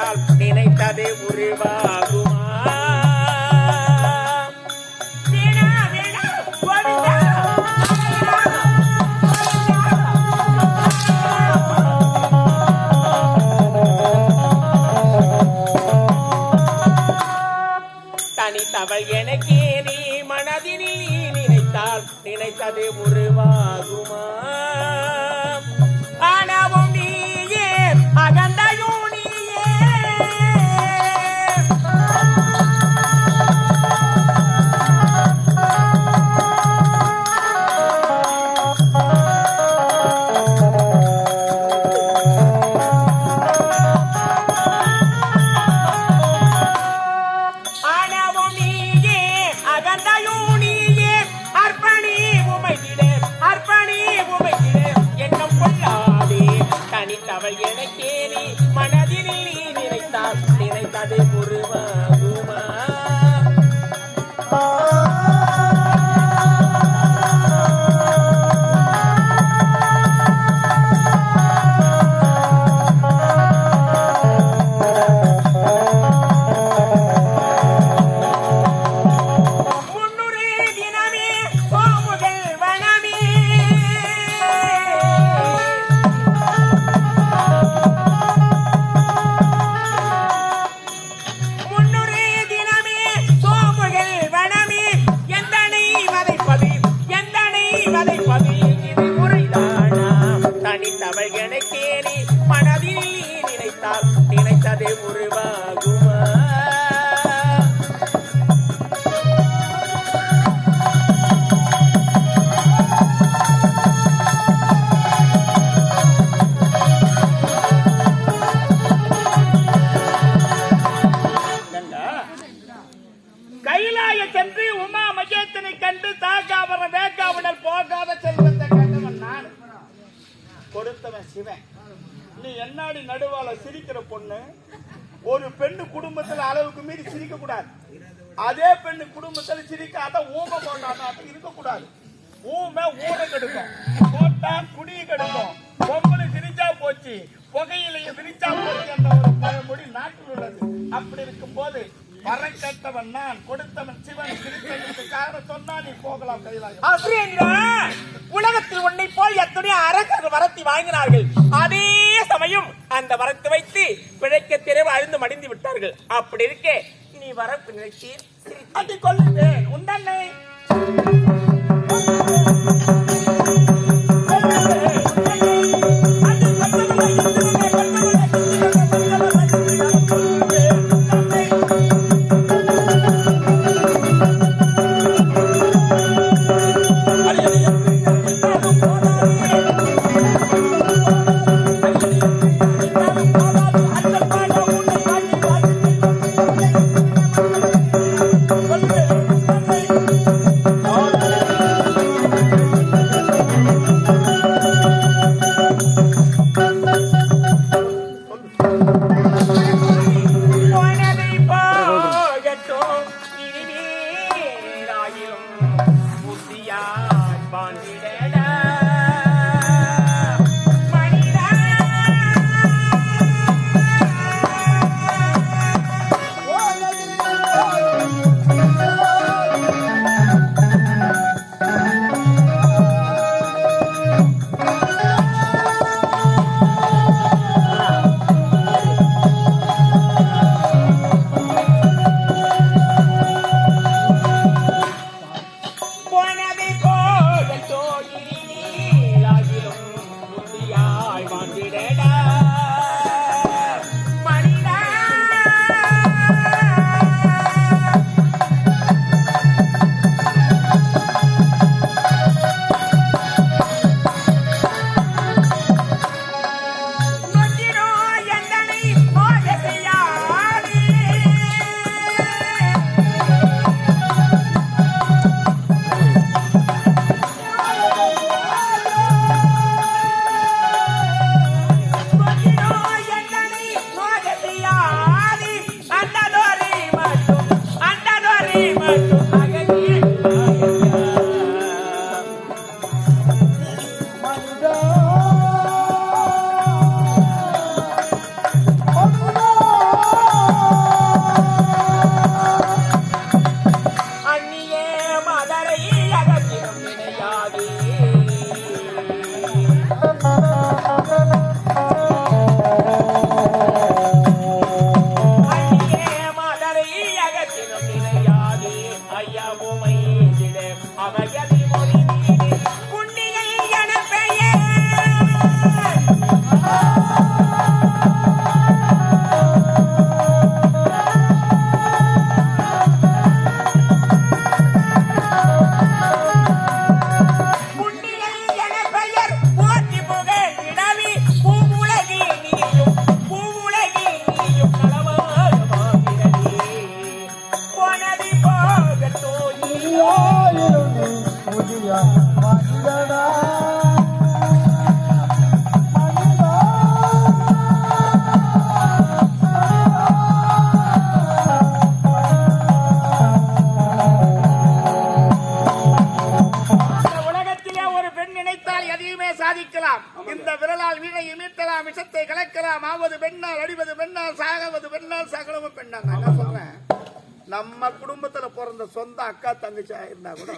நினைத்தால் நினைத்தது உருவாகுமா? தனித்தவள் எனக்கே நீ மனதினில் நினைத்தால் நினைத்தது உருவாகுமா? ஆனவும் நீயே அகந்தையும் நீயே அவள் எனக்கே நீ மனதினில் நீ நினைத்தால் நினைத்தது உருவாகுமா? தனித்தவள் எனக்கே நீ மனதில் நினைத்தால் நினைத்ததே உருவாகுமா? கைலாய சென்று உமா மகேசனை கண்டு தாக்காவர வேக்காவுடல் போகாத செல்வத்தை கண்டவன் நான், கொடுத்தவன் சிவன். நீ என்னாடி நடுவால சிரிக்கிற பொண்ணு? ஒரு பெண்ணு குடும்பத்துல அளவுக்கு மீறி சிரிக்க கூடாது. அதே பெண்ணு குடும்பத்துல சிரிக்காத ஊமை போட்டாதான் இருக்க கூடாது. ஊமை ஊட கெடுக்கும், போட்டா குடிய கெடுக்கும். பொம்பளை சிரிச்சா போச்சு, புகையிலையும் சிரிச்சா போச்சு என்ற ஒரு பழமொழி நாட்டில் உள்ளது. அப்படி இருக்கும் போது வரம் கேட்டவன் நான், கொடுத்தவன் சிவன். சிரித்ததற்கு காரணம் சொன்னா நீ போகலாம் கைலாயம். உலகத்தில் உன்னை போல் எத்தனை அரசர்கள் வரத்தை வாங்கினார்கள். அதே சமயம் அந்த வரத்தை வைத்து பிழைக்க தெருவு அழுந்து மடிந்து விட்டார்கள். அப்படி இருக்கே நீ வரப்பு நினைச்சு அதை கொள்ளுவேன் உண்டன்னை. சாகாவது பெண்ணால் சகலமும் பெண்ணாங்க. நான் என்ன சொல்றேன், நம்ம குடும்பத்துல பிறந்த சொந்த அக்கா தங்கச்சி இருந்தா கூட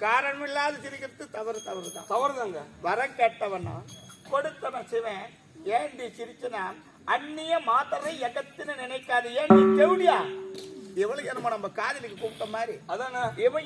காரணம் இல்லாத சிரிக்கிறது தவறுதான். தவறுதாங்க. வரம் கேட்டவனா கொடுத்தவன் சிவன். ஏண்டி சிரிச்சனா அந்நிய மாத்தரை எகத்துன்னு நினைக்காது. ஏண்டி தேவடியா இவளுக்கு என்னமோ நம்ம காதலிக்கு கூப்பிட்ட மாதிரி அதானே இவன்